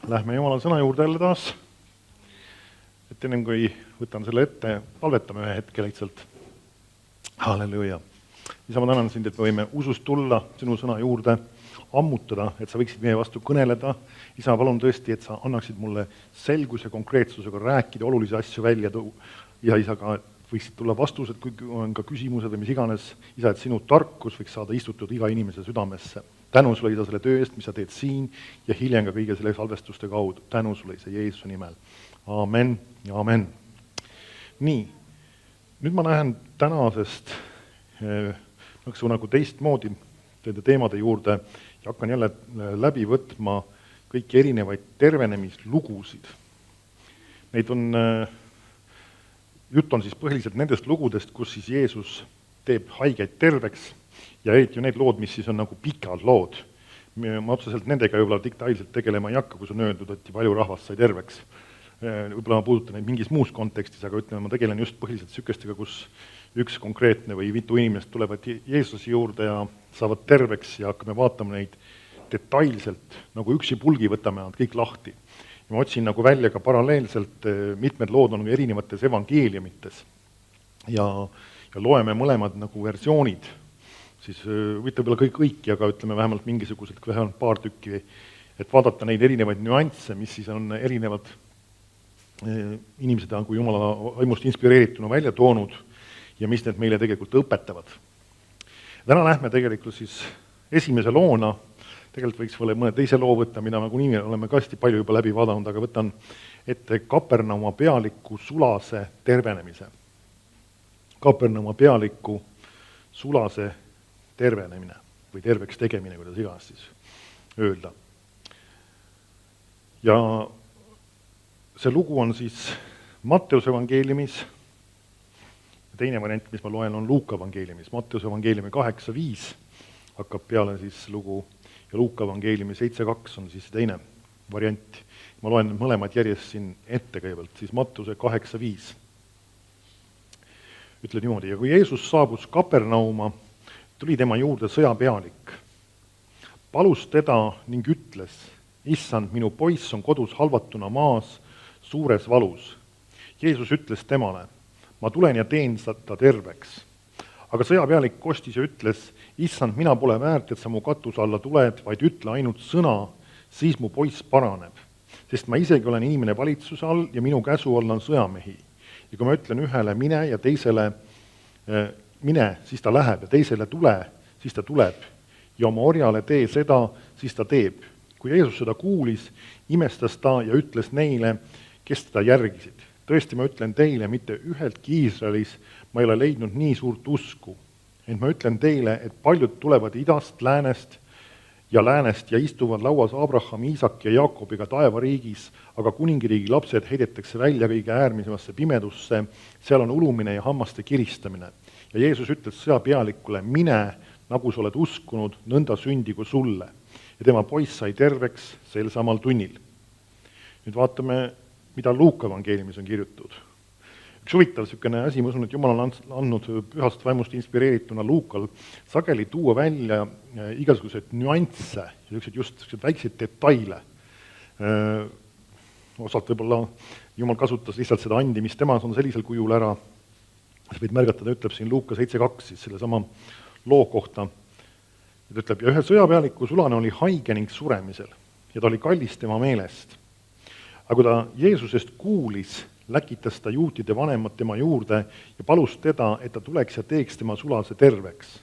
Lähme Jumala sõna juurde jälle taas. Et ennem kui võtan selle ette, palvetame ühe hetke lihtsalt. Halleluuja. Isa, ma tänan sind, et me võime usust tulla sinu sõna juurde, ammutada, et sa võiksid meie vastu kõneleda. Isa, palun tõesti, et sa annaksid mulle selguse, konkreetsusega rääkida olulisi asju välja ja isa ka võiksid tulla vastused, kui on ka küsimused või mis iganes. Isa, et sinu tarkus võiks saada istutud iga inimese südamesse. Tänu sulle, isa, selle töö eest, mis sa teed siin ja hiljem ka kõige selle salvestuste kaudu. Tänu sulle, isa, Jeesuse nimel. Amen ja amen. Nii, nüüd ma lähen tänasest nagu teistmoodi teede teemade juurde ja hakkan jälle läbi võtma kõiki erinevaid tervenemislugusid. Neid on, jutt on siis põhiliselt nendest lugudest, kus siis Jeesus teeb haigeid terveks ja eriti ju need lood, mis siis on nagu pikad lood. Ma otseselt nendega võib-olla detailselt tegelema ei hakka, kus on öeldud, et palju rahvast sai terveks. Võib-olla ma puudutan neid mingis muus kontekstis, aga ütleme, ma tegelen just põhiliselt sükestega, kus üks konkreetne või mitu inimest tulevad Jeesuse juurde ja saavad terveks ja hakkame vaatama neid detailselt, nagu üksi pulgi võtame nad kõik lahti. Ja ma otsin nagu välja ka paralleelselt, mitmed lood on erinevates evangeeliumites ja loeme mõlemad nagu versioonid, siis võite võib-olla kõiki, aga ütleme vähemalt mingisugused, vähemalt paar tükki, et vaadata neid erinevaid nüansse, mis siis on erinevad inimesed on kui Jumala vaimust inspireerituna välja toonud ja mis need meile tegelikult õpetavad. Täna lähme tegelikult siis esimese loona, tegelikult võiks mõne teise loo võtta, mida me kuni oleme ka hästi palju juba läbi vaadanud, aga võtan ette Kapernauma pealiku sulase tervenemise. Kapernauma pealiku sulase tervenemine või terveks tegemine, kuidas iganes siis öelda. Ja see lugu on siis Matteuse evangeeliumis, teine variant, mis ma loen, on Luuka evangeeliumis. Matteuse evangeeliumi 8.5 hakkab peale siis lugu ja Luuka evangeeliumi 7.2 on siis teine variant. Ma loen mõlemad järjest siin ette kõigepealt, siis Matteuse 8.5. Ütled niimoodi, ja kui Jeesus saabus Kapernauma, tuli tema juurde sõjapealik. Palus teda ning ütles, issand, minu poiss on kodus halvatuna maas, suures valus. Jeesus ütles temale, ma tulen ja teen ta terveks. Aga sõjapealik kostis ja ütles, issand, mina pole väärt, et sa mu katuse alla tuled, vaid ütle ainult sõna, siis mu poiss paraneb. Sest ma isegi olen inimene valitsuse all ja minu käsu all on sõjamehi. Ja kui ma ütlen ühele mine ja teisele mine, siis ta läheb ja teisele tule, siis ta tuleb. Ja oma orjale tee seda, siis ta teeb. Kui Jeesus seda kuulis, imestas ta ja ütles neile, kes teda järgisid. Tõesti, ma ütlen teile, mitte üheltki Iisraelis ma ei ole leidnud nii suurt usku. Ent ma ütlen teile, et paljud tulevad idast, läänest ja istuvad lauas Abraham, Iisak ja Jaakobiga taevariigis, aga kuningriigi lapsed heidetakse välja kõige äärmisemasse pimedusse, seal on ulumine ja hammaste kiristamine. Ja Jeesus ütles sõjapealikule, mine, nagu sa oled uskunud, nõnda sündigu sulle. Ja tema poiss sai terveks sel samal tunnil. Nüüd vaatame, mida Luuka evangeeliumis on kirjutatud. Üks huvitav sükene asi, ma usun, et Jumal on andnud pühast vaimust inspireerituna Luukal sageli tuua välja igasuguseid nüansse, just väikseid detaile. Osalt võib-olla Jumal kasutas lihtsalt seda andi, mis temas on sellisel kujul ära. Võid märgata, ta ütleb siin Luuka 7.2 siis selle sama loo kohta. Ta ütleb, ja ühe sõjapealiku sulane oli haige ning suremisel ja ta oli kallis tema meelest. Aga kui ta Jeesusest kuulis, läkitas ta juutide vanemad tema juurde ja palus teda, et ta tuleks ja teeks tema sulase terveks.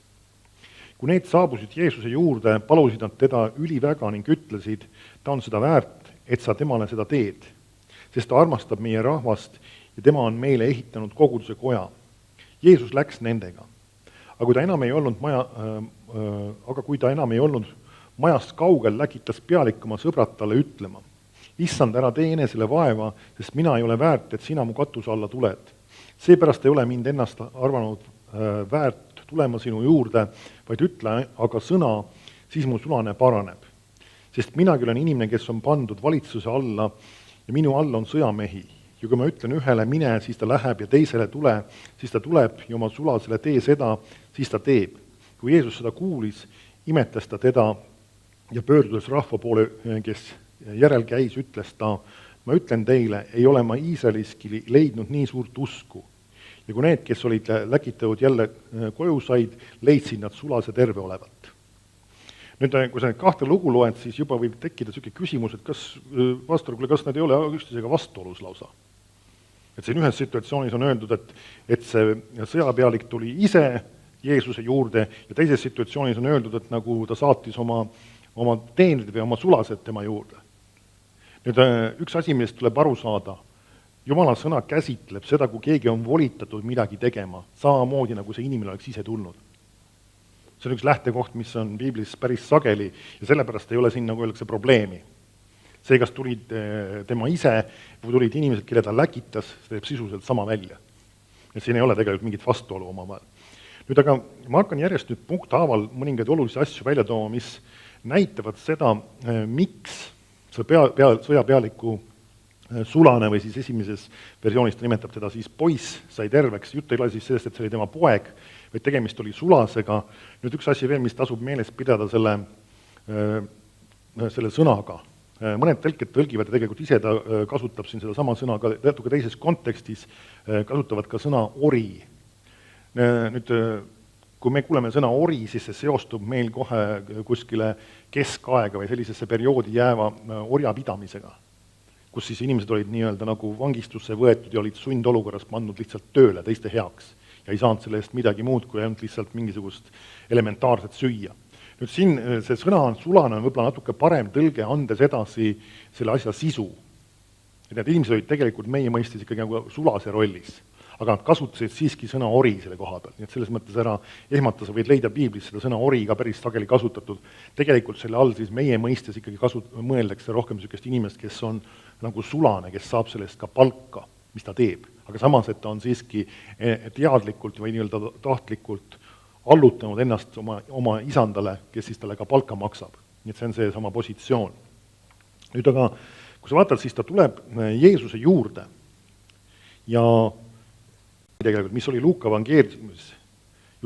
Kui need saabusid Jeesuse juurde, palusid nad teda üliväga ning ütlesid, ta on seda väärt, et sa temale seda teed, sest ta armastab meie rahvast ja tema on meile ehitanud koguduse koja. Jeesus läks nendega. Aga kui ta enam ei olnud majast kaugel, läkitas pealik oma sõbrad talle ütlema, issand, ära tee enesele vaeva, sest mina ei ole väärt, et sina mu katuse alla tuled. Seepärast ei ole mind ennast arvanud väärt tulema sinu juurde, vaid ütle aga sõna, siis mu sulane paraneb. Sest minagi olen inimene, kes on pandud valitsuse alla ja minu all on sõjamehi. Ja kui ma ütlen ühele mine, siis ta läheb ja teisele tule, siis ta tuleb ja oma sulasele tee seda, siis ta teeb. Kui Jeesus seda kuulis, imetas ta teda ja pöördudes rahva poole, kes järel käis, ütles ta, ma ütlen teile, ei ole ma Iisraeliski leidnud nii suurt usku. Ja kui need, kes olid läkitatud jälle koju said, leidsid nad sulase terve olevat. Nüüd, kui sa neid kahte lugu loed, siis juba võib tekkida selline küsimus, et kas, pastor, kas nad ei ole üksteisega vastuolus lausa? Et siin ühes situatsioonis on öeldud, et see sõjapealik tuli ise Jeesuse juurde ja teises situatsioonis on öeldud, et nagu ta saatis oma teenrid või oma sulased tema juurde. Nüüd, üks asi, millest tuleb aru saada, Jumala sõna käsitleb seda, kui keegi on volitatud midagi tegema, samamoodi nagu see inimene oleks ise tulnud. See on üks lähtekoht, mis on Piiblis päris sageli ja sellepärast ei ole siin, nagu öeldakse, probleemi. See, kas tulid tema ise või tulid inimesed, kelle ta läkitas, see teeb sisuliselt sama välja. Et siin ei ole tegelikult mingit vastuolu omavahel. Nüüd aga ma hakkan järjest nüüd punkthaaval mõningaid olulisi asju välja tooma, mis näitavad seda, miks sõjapealiku Sulane või siis esimeses versioonis ta nimetab teda siis poiss sai terveks, jutt ei ole siis sellest, et see oli tema poeg, vaid tegemist oli sulasega. Nüüd üks asi veel, mis tasub meeles pidada selle sõnaga. Mõned tõlked tõlgivad ja tegelikult ise ta kasutab siin seda sama sõna ka natuke teises kontekstis, kasutavad ka sõna ori. Nüüd, kui me kuuleme sõna ori, siis see seostub meil kohe kuskile keskaega või sellisesse perioodi jääva orjapidamisega, kus siis inimesed olid nii-öelda nagu vangistusse võetud ja olid sundolukorras pandud lihtsalt tööle teiste heaks ja ei saanud selle eest midagi muud, kui ainult lihtsalt mingisugust elementaarset süüa. Nüüd siin see sõna sulane on võib-olla natuke parem tõlge, andes edasi selle asja sisu. Et need inimesed olid tegelikult meie mõistes ikkagi nagu sulase rollis, aga nad kasutasid siiski sõna ori selle koha peal, nii et selles mõttes ära ehmata, sa võid leida Piiblis seda sõna ori ka päris sageli kasutatud. Tegelikult selle all siis meie mõistes ikkagi mõeldakse rohkem niisugust inimest, kes on nagu sulane, kes saab sellest ka palka, mis ta teeb. Aga samas, et ta on siiski teadlikult või nii-öelda tahtlikult allutanud ennast oma isandale, kes siis talle ka palka maksab. Nii et see on see sama positsioon. Nüüd aga, kui sa vaatad, siis ta tuleb Jeesuse juurde ja tegelikult, mis oli Luuka evangeeliumis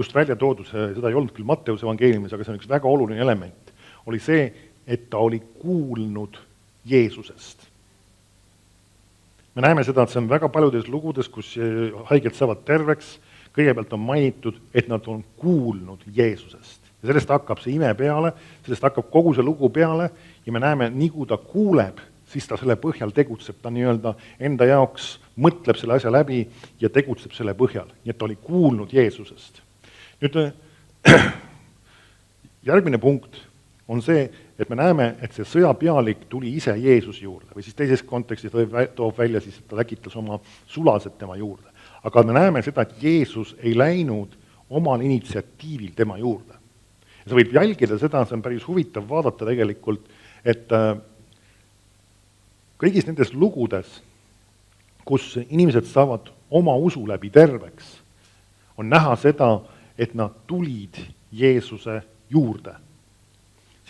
just välja toodud, seda ei olnud küll Matteuse evangeeliumis, aga see on üks väga oluline element, oli see, et ta oli kuulnud Jeesusest. Me näeme seda, et see on väga paljudes lugudes, kus haiged saavad terveks, kõigepealt on mainitud, et nad on kuulnud Jeesusest. Ja sellest hakkab see ime peale, sellest hakkab kogu see lugu peale ja me näeme, nii kui ta kuuleb, siis ta selle põhjal tegutseb, ta nii-öelda enda jaoks mõtleb selle asja läbi ja tegutseb selle põhjal. Nii et ta oli kuulnud Jeesusest. Nüüd järgmine punkt on see, et me näeme, et see sõjapealik tuli ise Jeesuse juurde või siis teises kontekstis toob välja siis, et ta läkitas oma sulased tema juurde. Aga me näeme seda, et Jeesus ei läinud omal initsiatiivil tema juurde. Ja sa võid jälgida seda, see on päris huvitav vaadata tegelikult, et kõigis nendes lugudes, kus inimesed saavad oma usu läbi terveks, on näha seda, et nad tulid Jeesuse juurde.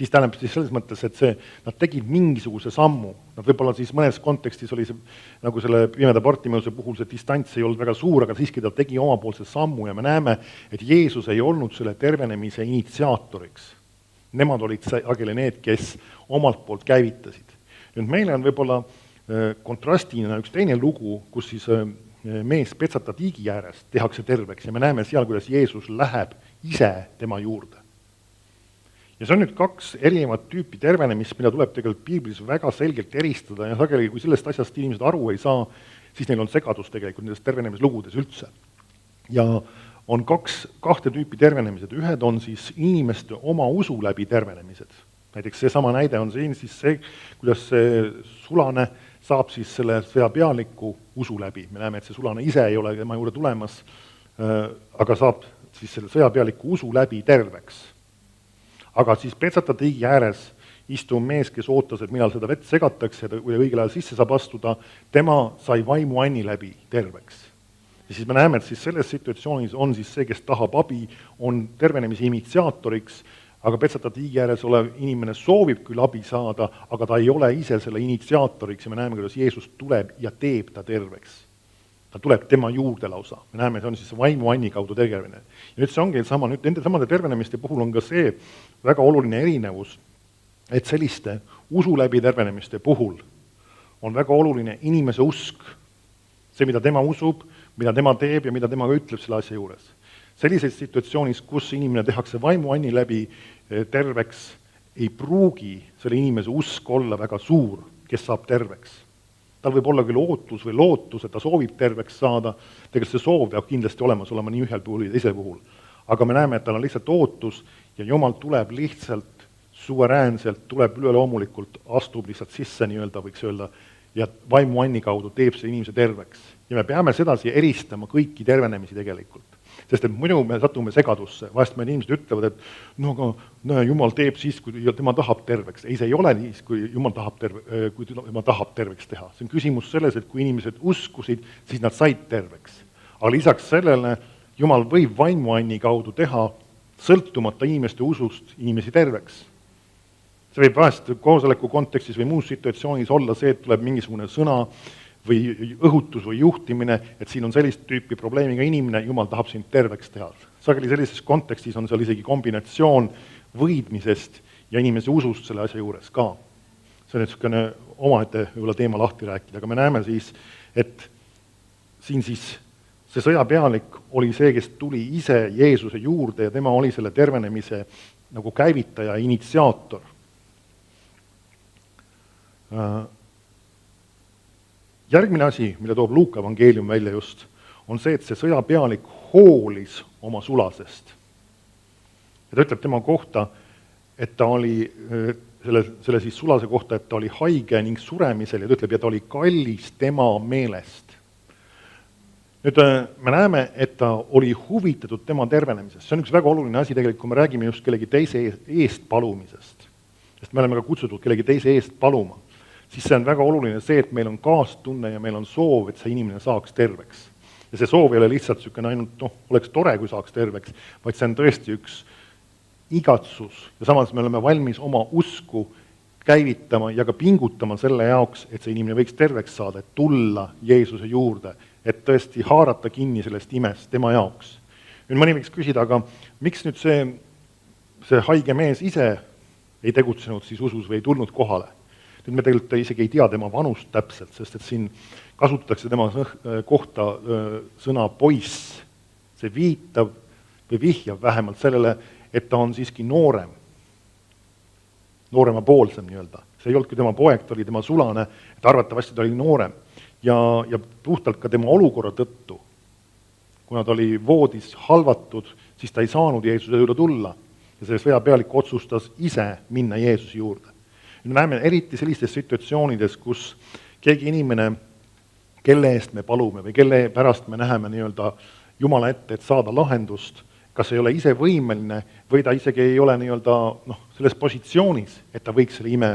Siis tähendab siis selles mõttes, et nad tegid mingisuguse sammu. Nad võib-olla siis mõnes kontekstis oli see, nagu selle pimeda Bartimeuse puhul see distants ei olnud väga suur, aga siiski ta tegi omapoolse sammu ja me näeme, et Jeesus ei olnud selle tervenemise initsiaatoriks. Nemad olid sageli need, kes omalt poolt käivitasid. Nüüd meile on võib-olla kontrastina üks teine lugu, kus siis mees Petsata tiigi äärest tehakse terveks ja me näeme seal, kuidas Jeesus läheb ise tema juurde. Ja see on nüüd kaks erinevat tüüpi tervenemist, mida tuleb tegelikult Piiblis väga selgelt eristada ja sageli, kui sellest asjast inimesed aru ei saa, siis neil on segadus tegelikult nendest tervenemislugudes üldse. Ja on kahte tüüpi tervenemised. Ühed on siis inimeste oma usu läbi tervenemised. Näiteks see sama näide on siin siis see, kuidas see sulane saab siis selle sõjapealiku usu läbi. Me näeme, et see sulane ise ei ole tema juurde tulemas, aga saab siis selle sõjapealiku usu läbi terveks. Aga siis Petsata tiigi ääres istuv mees, kes ootas, et millal seda vett segatakse ja kui õigel ajal sisse saab astuda, tema sai vaimu anni läbi terveks. Ja siis me näeme, et siis selles situatsioonis on siis see, kes tahab abi, on tervenemise initsiaatoriks, aga Petsata tiigi ääres olev inimene soovib küll abi saada, aga ta ei ole ise selle initsiaatoriks ja me näeme, kuidas Jeesus tuleb ja teeb ta terveks. Ta tuleb tema juurde lausa. Me näeme, see on siis vaimu anni kaudu tervene. Ja nüüd see ongi sama, nüüd nende samade tervenemiste puhul on ka see väga oluline erinevus, et selliste usu läbi tervenemiste puhul on väga oluline inimese usk, see, mida tema usub, mida tema teeb ja mida tema ka ütleb selle asja juures. Sellises situatsioonis, kus inimene tehakse vaimuanni läbi terveks, ei pruugi selle inimese usk olla väga suur, kes saab terveks. Tal võib olla küll ootus või lootus, et ta soovib terveks saada, tegelikult see soov peab kindlasti olemas olema nii ühel puhul ja teisel puhul. Aga me näeme, et tal on lihtsalt ootus ja Jumal tuleb lihtsalt suveräänselt, tuleb üleloomulikult, astub lihtsalt sisse, nii-öelda võiks öelda, ja vaimuanni kaudu teeb see inimese terveks. Ja me peame sedasi eristama kõiki tervenemisi tegelikult. Sest et muidu me satume segadusse, vahest meil inimesed ütlevad, et no aga näe, Jumal teeb siis, kui tema tahab terveks. Ei, see ei ole nii, kui Jumal tahab terveks teha. See on küsimus selles, et kui inimesed uskusid, siis nad said terveks. Aga lisaks sellele Jumal võib vaimuanni kaudu teha sõltumata inimeste usust inimesi terveks. See võib vahest koosoleku kontekstis või muus situatsioonis olla see, et tuleb mingisugune sõna või õhutus või juhtimine, et siin on sellist tüüpi probleemiga inimene, Jumal tahab sind terveks teha. Sageli sellises kontekstis on seal isegi kombinatsioon võidmisest ja inimese usust selle asja juures ka. See on niisugune omaette võib-olla teema lahti rääkida, aga me näeme siis, et siin siis see sõjapealik oli see, kes tuli ise Jeesuse juurde ja tema oli selle tervenemise nagu käivitaja ja initsiaator. Järgmine asi, mille toob Luuka evangeelium välja just, on see, et see sõjapealik hoolis oma sulasest. Ja ta ütleb tema kohta, et ta oli, selle siis sulase kohta, et ta oli haige ning suremisel ja ta ütleb, ja ta oli kallis tema meelest. Nüüd me näeme, et ta oli huvitatud tema tervenemisest. See on üks väga oluline asi tegelikult, kui me räägime just kellegi teise eest palumisest. Sest me oleme ka kutsutud kellegi teise eest paluma. Siis see on väga oluline see, et meil on kaastunne ja meil on soov, et see inimene saaks terveks. Ja see soov ei ole lihtsalt niisugune ainult, oleks tore, kui saaks terveks, vaid see on tõesti üks igatsus. Ja samas me oleme valmis oma usku käivitama ja ka pingutama selle jaoks, et see inimene võiks terveks saada, et tulla Jeesuse juurde, et tõesti haarata kinni sellest imest tema jaoks. Nüüd mõni võiks küsida, aga miks nüüd see haige mees ise ei tegutsenud siis usus või ei tulnud kohale? Nüüd me tegelikult isegi ei tea tema vanust täpselt, sest et siin kasutatakse tema kohta sõna poiss. See viitab või vihjab vähemalt sellele, et ta on siiski noorem. Nooremapoolsem nii-öelda. See ei olnud kui tema poeg, ta oli tema sulane, et arvatavasti ta oli noorem. Ja puhtalt ka tema olukorra tõttu, kuna ta oli voodis halvatud, siis ta ei saanud Jeesuse juurde tulla. Ja see sõjapealik otsustas ise minna Jeesuse juurde. Me näeme eriti sellistes situatsioonides, kus keegi inimene, kelle eest me palume või kelle pärast me näeme nii-öelda Jumala ette, et saada lahendust, kas ei ole ise võimeline või ta isegi ei ole nii-öelda selles positsioonis, et ta võiks selle ime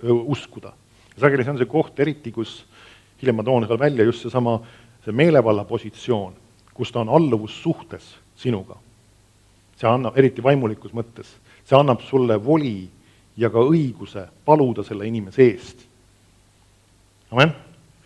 uskuda. Ja sageli see on see koht eriti, kus hiljem ma toon seal välja just see meelevalla positsioon, kus ta on alluvussuhtes sinuga. See annab, eriti vaimulikus mõttes, see annab sulle voli ja ka õiguse paluda selle inimese eest. Amen?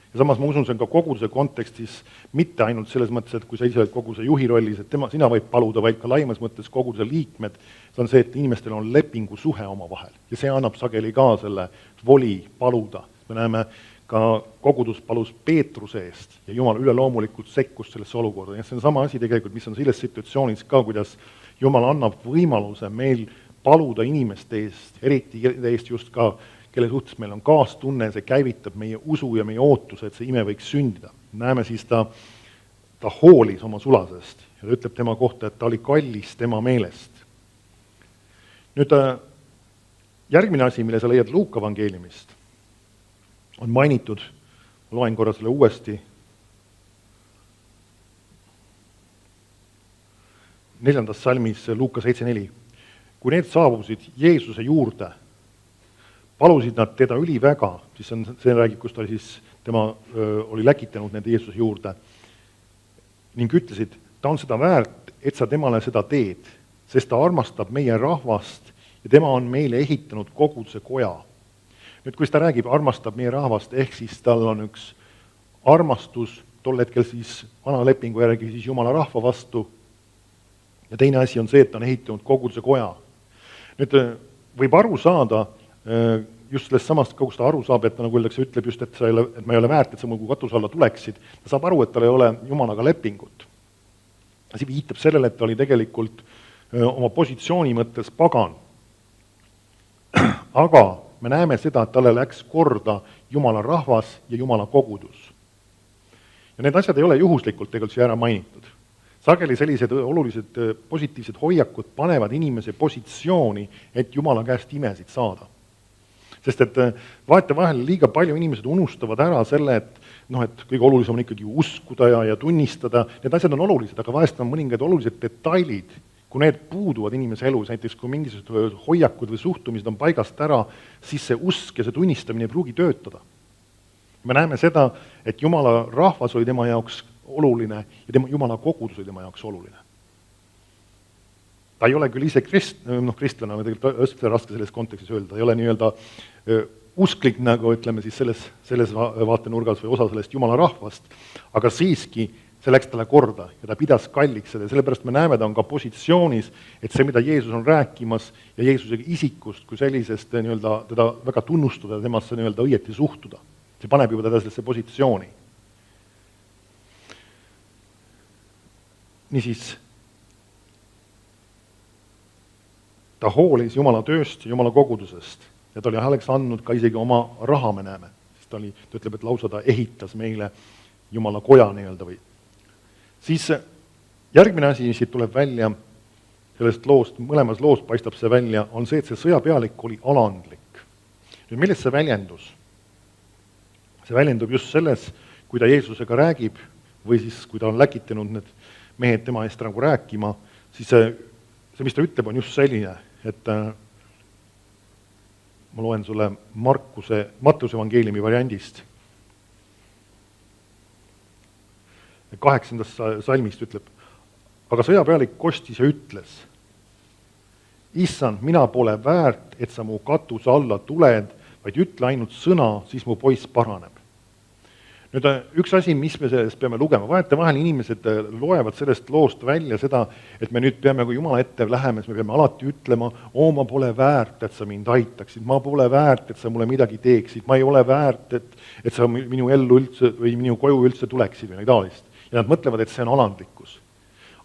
Ja samas ma usun, see on ka koguduse kontekstis mitte ainult selles mõttes, et kui sa ise oled koguduse juhi rollis, et sina võid paluda, vaid ka laimas mõttes koguduse liikmed, see on see, et inimestel on lepingu suhe oma vahel. Ja see annab sageli ka selle voli paluda. Me näeme ka kogudus palus Peetruse eest ja Jumal üleloomulikult sekkus sellesse olukorda. Ja see on sama asi tegelikult, mis on selles situatsioonis ka, kuidas Jumal annab võimaluse meil paluda inimeste eest, eriti eest just ka, kelle suhtes meil on kaastunne, see käivitab meie usu ja meie ootuse, et see ime võiks sündida. Näeme siis ta hoolis oma sulasest ja ta ütleb tema kohta, et ta oli kallis tema meelest. Nüüd järgmine asi, mille sa leiad Luuka evangeeliumist, on mainitud, ma loen korra selle uuesti, 4. salmis Luuka 7.4. Kui need saabusid Jeesuse juurde, palusid nad teda üliväga, siis see räägib, kus ta tema oli läkitanud nende Jeesuse juurde, ning ütlesid, ta on seda väärt, et sa temale seda teed, sest ta armastab meie rahvast ja tema on meile ehitanud koguduse koja. Nüüd, kui ta räägib, armastab meie rahvast, ehk siis tal on üks armastus, tol hetkel siis vana lepingu järgi siis Jumala rahva vastu, ja teine asi on see, et ta on ehitanud koguduse koja. Nüüd võib aru saada, just sellest samast, kogu seda aru saab, et ta nagu öeldakse, ütleb just, et ma ei ole väärt, et sa mu katuse alla tuleksid, ta saab aru, et tal ei ole Jumalaga lepingut. See viitab sellele, et ta oli tegelikult oma positsiooni mõttes pagan. Aga me näeme seda, et talle läks korda Jumala rahvas ja Jumala kogudus. Ja need asjad ei ole juhuslikult tegelikult siia ära mainitud. Sageli sellised olulised positiivsed hoiakud panevad inimese positsiooni, et Jumala käest imesid saada. Sest et vahetevahel liiga palju inimesed unustavad ära selle, et kõige olulisem on ikkagi uskuda ja tunnistada. Need asjad on olulised, aga vahest on mõningad olulised detailid, kui need puuduvad inimese elus, näiteks kui mingisugused hoiakud või suhtumised on paigast ära, siis see usk ja see tunnistamine ei pruugi töötada. Me näeme seda, et Jumala rahvas oli tema jaoks oluline ja Jumala kogudus oli tema jaoks oluline. Ta ei ole küll ise kristlane, aga tegelikult raske selles kontekstis öelda, ta ei ole nii-öelda usklik, nagu ütleme siis selles vaatenurgas või osa sellest Jumala rahvast, aga siiski see läks talle korda ja ta pidas kalliks seda ja sellepärast me näeme, ta on ka positsioonis, et see, mida Jeesus on rääkimas ja Jeesuse isikust kui sellisest nii-öelda teda väga tunnustada ja temasse nii-öelda õieti suhtuda. See paneb juba teda sellesse positsiooni. Niisiis, ta hoolis Jumala tööst ja Jumala kogudusest ja ta oli oleks andnud ka isegi oma raha, me näeme. Sest ta ütleb, et lausa ta ehitas meile Jumala koja nii-öelda või. Siis järgmine asi, mis siit tuleb välja, sellest loost, mõlemas loost paistab see välja, on see, et see sõjapealik oli alandlik. Nüüd, millest see väljendus? See väljendub just selles, kui ta Jeesusega räägib või siis, kui ta on läkitanud need mehed tema eest nagu rääkima, siis see, mis ta ütleb, on just selline, et ma loen sulle Mattuse evangeeliumi variandist. 8. salmist ütleb, aga sõjapealik kostis ja ütles, Issand, mina pole väärt, et sa mu katuse alla tuled, vaid ütle ainult sõna, siis mu poiss paraneb. Nüüd üks asi, mis me sellest peame lugema, vahetevahel inimesed loevad sellest loost välja seda, et me nüüd peame, kui Jumala ette läheme, me peame alati ütlema, ma pole väärt, et sa mind aitaksid, ma pole väärt, et sa mulle midagi teeksid, ma ei ole väärt, et sa minu ellu üldse või minu koju üldse tuleksid või taolist. Ja nad mõtlevad, et see on alandlikkus.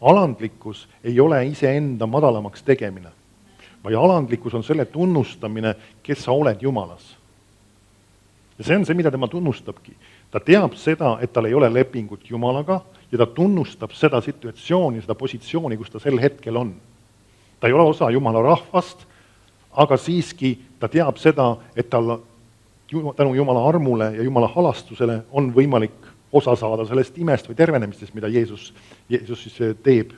Alandlikkus ei ole iseenda madalamaks tegemine, vaid alandlikkus on selle tunnustamine, kes sa oled Jumalas. Ja see on see, mida tema tunnustabki. Ta teab seda, et tal ei ole lepingut Jumalaga ja ta tunnustab seda situatsiooni, seda positsiooni, kus ta sel hetkel on. Ta ei ole osa Jumala rahvast, aga siiski ta teab seda, et tal tänu Jumala armule ja Jumala halastusele on võimalik osa saada sellest imest või tervenemistest, mida Jeesus siis teeb.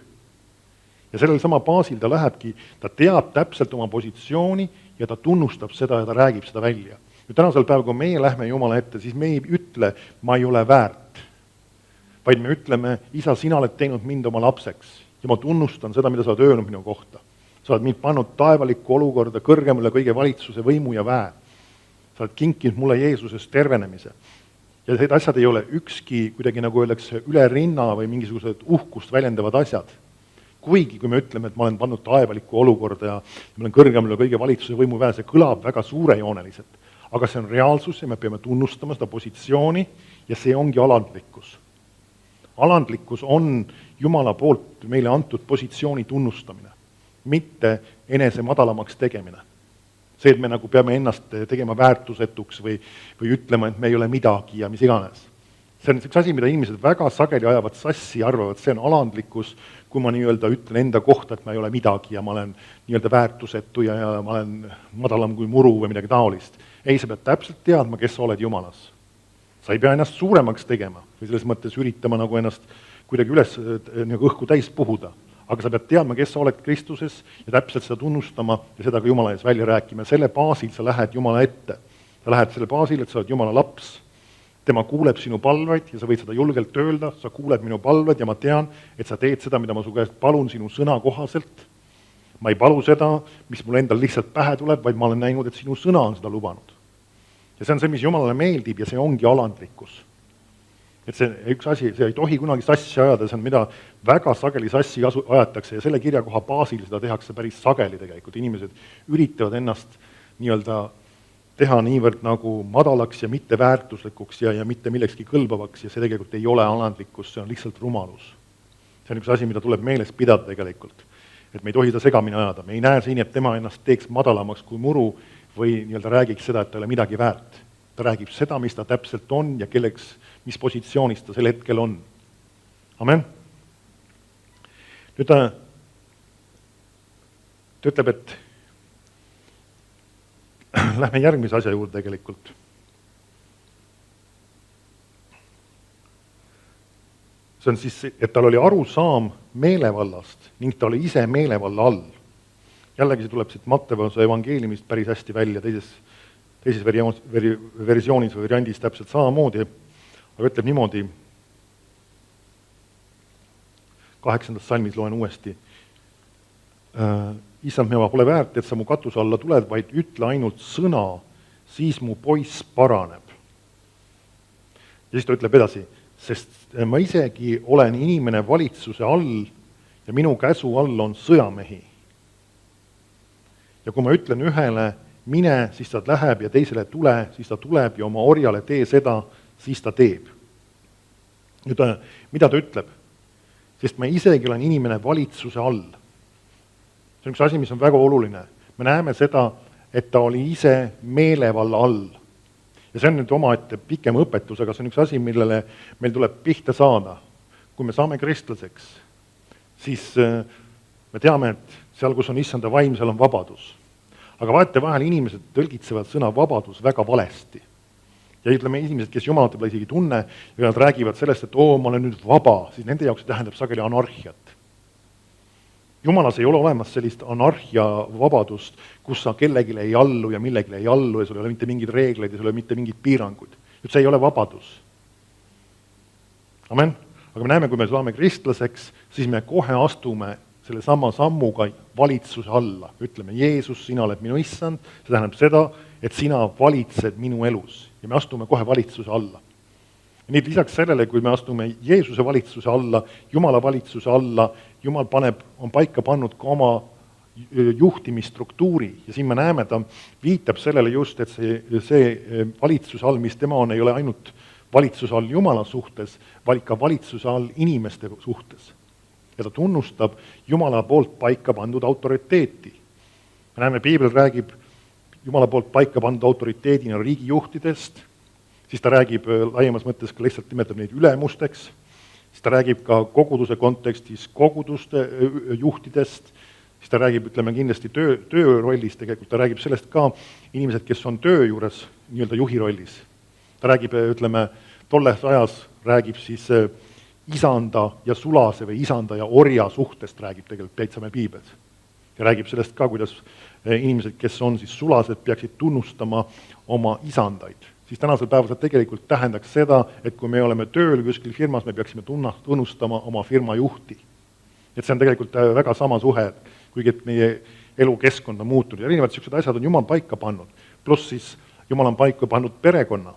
Ja sellel sama baasil ta lähebki, ta teab täpselt oma positsiooni ja ta tunnustab seda ja ta räägib seda välja. Nüüd tänasel päeval, kui meie lähme Jumala ette, siis me ei ütle, ma ei ole väärt, vaid me ütleme, Isa, sina oled teinud mind oma lapseks ja ma tunnustan seda, mida sa oled öelnud minu kohta. Sa oled mind pannud taevalikku olukorda kõrgemale kõige valitsuse võimu ja väe. Sa oled kinkinud mulle Jeesusest tervenemise. Ja need asjad ei ole ükski, kuidagi nagu öeldakse, üle rinna või mingisugused uhkust väljendavad asjad. Kuigi, kui me ütleme, et ma olen pannud taevalikku olukorda ja ma olen kõrgemale kõige valitsuse võimu väe, see kõlab väga suurejooneliselt. Aga see on reaalsus ja me peame tunnustama seda positsiooni ja see ongi alandlikkus. Alandlikkus on Jumala poolt meile antud positsiooni tunnustamine, mitte enese madalamaks tegemine. See, et me nagu peame ennast tegema väärtusetuks või ütlema, et me ei ole midagi ja mis iganes. See on üks asi, mida inimesed väga sageli ajavad sassi ja arvavad, see on alandlikkus, kui ma nii-öelda ütlen enda kohta, et ma ei ole midagi ja ma olen nii-öelda väärtusetu ja ma olen madalam kui muru või midagi taolist. Ei, sa pead täpselt teadma, kes sa oled Jumalas. Sa ei pea ennast suuremaks tegema või selles mõttes üritama nagu ennast kuidagi üles nagu õhku täis puhuda. Aga sa pead teadma, kes sa oled Kristuses ja täpselt seda tunnustama ja seda ka Jumala ees välja rääkima. Selle baasil sa lähed Jumala ette. Sa lähed selle baasil, et sa oled Jumala laps. Tema kuuleb sinu palveid ja sa võid seda julgelt öelda. Sa kuuled minu palveid ja ma tean, et sa teed seda, mida ma su käest palun sinu sõna kohaselt. Ma ei palu seda, mis mul endal lihtsalt pähe tuleb, vaid ma olen näinud, et sinu sõna on seda lubanud. Ja see on see, mis Jumalale meeldib ja see ongi alandlikkus. Et see üks asi, see ei tohi kunagi sassi ajada, see on mida väga sageli sassi ajatakse ja selle kirjakoha baasil seda tehakse päris sageli tegelikult. Inimesed üritavad ennast nii-öelda teha niivõrd nagu madalaks ja mitte väärtuslikuks ja mitte millekski kõlbavaks ja see tegelikult ei ole alandlikkus, see on lihtsalt rumalus. See on üks asi, mida tuleb meeles pidada tegelikult. Et me ei tohi seda segamini ajada, me ei näe siin, et tema ennast teeks madalamaks kui muru või nii-öelda räägiks seda, et ta ei ole midagi väärt. Ta räägib seda, mis ta täpselt on ja kelleks, mis positsioonis ta sel hetkel on. Amen. Nüüd ta ütleb, et lähme järgmise asja juurde tegelikult. See on siis, et tal oli arusaam meelevallast ning ta oli ise meelevalla all. Jällegi see tuleb siit Matteuse evangeeliumist päris hästi välja, teises versioonis või variandis täpselt samamoodi, aga ütleb niimoodi, 8. salmis loen uuesti. Issand, ma pole väärt, et sa mu katuse alla tuled, vaid ütle ainult sõna, siis mu poiss paraneb. Ja siis ta ütleb edasi, sest ma isegi olen inimene valitsuse all ja minu käsu all on sõjamehi. Ja kui ma ütlen ühele, mine, siis ta läheb ja teisele tule, siis ta tuleb ja oma orjale tee seda, siis ta teeb. Nüüd, mida ta ütleb? Sest ma isegi olen inimene valitsuse all. See on üks asi, mis on väga oluline. Me näeme seda, et ta oli ise meelevalla all. Ja see on nüüd omaette pikem õpetus, aga see on üks asi, millele meil tuleb pihta saada. Kui me saame kristlaseks, siis me teame, et seal, kus on issanda vaim, seal on vabadus. Aga vahetevahel inimesed tõlgitsevad sõna vabadus väga valesti. Ja ütleme, inimesed, kes Jumalat võib-olla isegi tunne ja nad räägivad sellest, et ma olen nüüd vaba, siis nende jaoks tähendab sageli anarhiat. Jumalas ei ole olemas sellist anarhia vabadust, kus sa kellegile ei allu ja millegile ei allu ja sul ei ole mitte mingid reegleid ja sul ei ole mitte mingid piiranguid. See ei ole vabadus. Amen. Aga me näeme, kui me saame kristlaseks, siis me kohe astume selle sama sammuga valitsuse alla. Ütleme, Jeesus, sina oled minu issand, see tähendab seda, et sina valitsed minu elus ja me astume kohe valitsuse alla. Ja nii lisaks sellele, kui me astume Jeesuse valitsuse alla, Jumala valitsuse alla, Jumal on paika pannud ka oma juhtimisstruktuuri ja siin me näeme, ta viitab sellele just, et see valitsuse all, mis tema on, ei ole ainult valitsuse all Jumala suhtes, vaid ka valitsuse all inimeste suhtes. Ja ta tunnustab Jumala poolt paika pandud autoriteeti. Me näeme, Piibel räägib Jumala poolt paika pandud autoriteedina riigijuhtidest, siis ta räägib laiemas mõttes ka lihtsalt nimetab neid ülemusteks, siis ta räägib ka koguduse kontekstis koguduste juhtidest, siis ta räägib, ütleme kindlasti töö rollis tegelikult, ta räägib sellest ka inimesed, kes on töö juures nii-öelda juhi rollis. Ta räägib, ütleme, tolles ajas räägib siis isanda ja sulase või isanda ja orja suhtest räägib tegelikult täitsa meil Piibels. Ja räägib sellest ka, kuidas inimesed, kes on siis sulased, peaksid tunnustama oma isandaid. Siis tänasel päeval see tegelikult tähendaks seda, et kui me oleme tööl kuskil firmas, me peaksime tunnustama oma firma juhti. Et see on tegelikult väga sama suhe, kuigi et meie elukeskkond on muutunud. Ja erinevad sellised asjad on Jumal paika pannud. Pluss siis Jumal on paika pannud perekonna.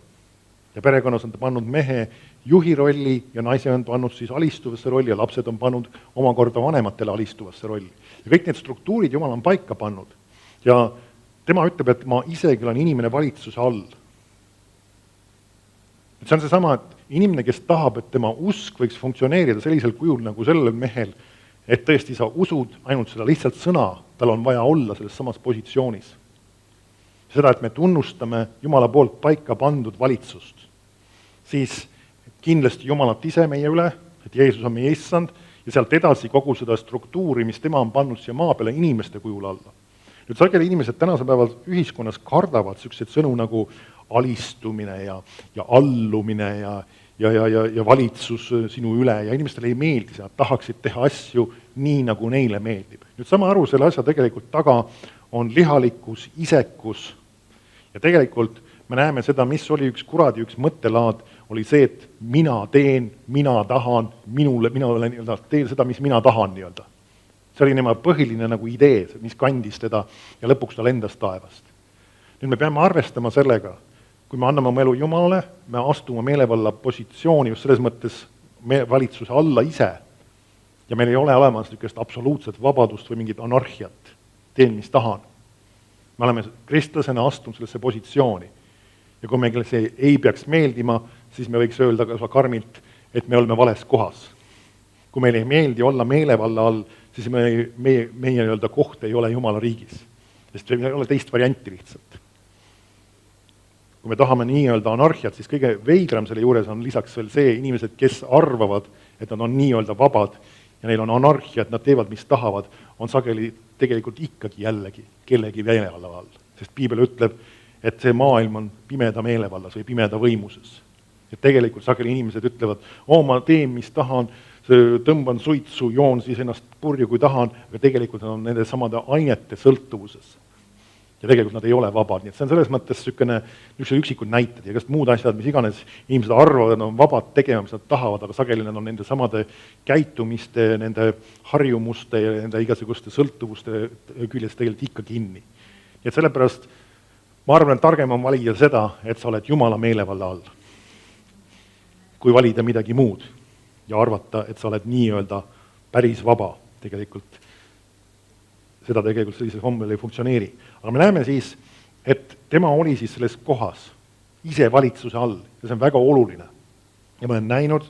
Ja perekonnas on ta pannud mehe juhi rolli ja naise on pannud siis alistuvasse rolli ja lapsed on pannud omakorda vanematele alistuvasse rolli. Ja kõik need struktuurid Jumal on paika pannud. Ja tema ütleb, et ma isegi olen inimene valitsuse all. See on seesama, et inimene, kes tahab, et tema usk võiks funktsioneerida sellisel kujul nagu sellel mehel, et tõesti sa usud ainult seda lihtsalt sõna, tal on vaja olla selles samas positsioonis. Seda, et me tunnustame Jumala poolt paika pandud valitsust, siis kindlasti Jumalat ise meie üle, et Jeesus on meie issand, ja sealt edasi kogu seda struktuuri, mis tema on pannud siia maa peale inimeste kujul alla. Nüüd sageli inimesed tänasel päeval ühiskonnas kardavad selliseid sõnu nagu alistumine ja allumine ja valitsus sinu üle ja inimestele ei meeldi, nad tahaksid teha asju nii, nagu neile meeldib. Nüüd sama aru selle asja tegelikult taga on lihalikkus, isekus ja tegelikult me näeme seda, mis oli üks kuradi, üks mõttelaad, oli see, et mina teen, mina tahan, mina teen seda, mis mina tahan nii-öelda. See oli nema põhiline nagu idee, mis kandis teda ja lõpuks ta lendas taevast. Nüüd me peame arvestama sellega, kui me anname oma elu Jumalale, me astume meelevalla positsiooni just selles mõttes valitsuse alla ise ja meil ei ole olemas niisugust absoluutset vabadust või mingit anarhiat, teen, mis tahan. me oleme kristlasena astunud sellesse positsiooni. Ja kui meile see ei peaks meeldima, siis me võiks öelda ka karmilt, et me oleme vales kohas. Kui meile ei meeldi olla meelevalla all, siis meie nii-öelda koht ei ole Jumala riigis. Sest ei ole teist varianti lihtsalt. Kui me tahame nii-öelda anarhiat, siis kõige veidram selle juures on lisaks veel see inimesed, kes arvavad, et nad on nii-öelda vabad ja neil on anarhia, et nad teevad, mis tahavad, on sageli tegelikult ikkagi jällegi kellegi meelevalla all. Sest Piibel ütleb, et see maailm on pimeda meelevallas või pimeda võimuses. Et tegelikult sageli inimesed ütlevad, ma teen, mis tahan, tõmban suitsu, joon siis ennast purju, kui tahan, aga tegelikult nad on nende samade ainete sõltuvuses. Ja tegelikult nad ei ole vabad, nii et see on selles mõttes niisugune üksikud näited ja kast muud asjad, mis iganes inimesed arvavad, et nad on vabad tegema, mis nad tahavad, aga sageli nad on nende samade käitumiste, nende harjumuste ja nende igasuguste sõltuvuste küljest tegelikult ikka kinni. Nii et sellepärast ma arvan, et targem on valida seda, et sa oled Jumala meelevalla all, kui valida midagi muud ja arvata, et sa oled nii-öelda päris vaba tegelikult. Seda tegelikult sellises hommel ei funktsioneeri. Aga me näeme siis, et tema oli siis selles kohas ise valitsuse all ja see on väga oluline. Ja ma olen näinud,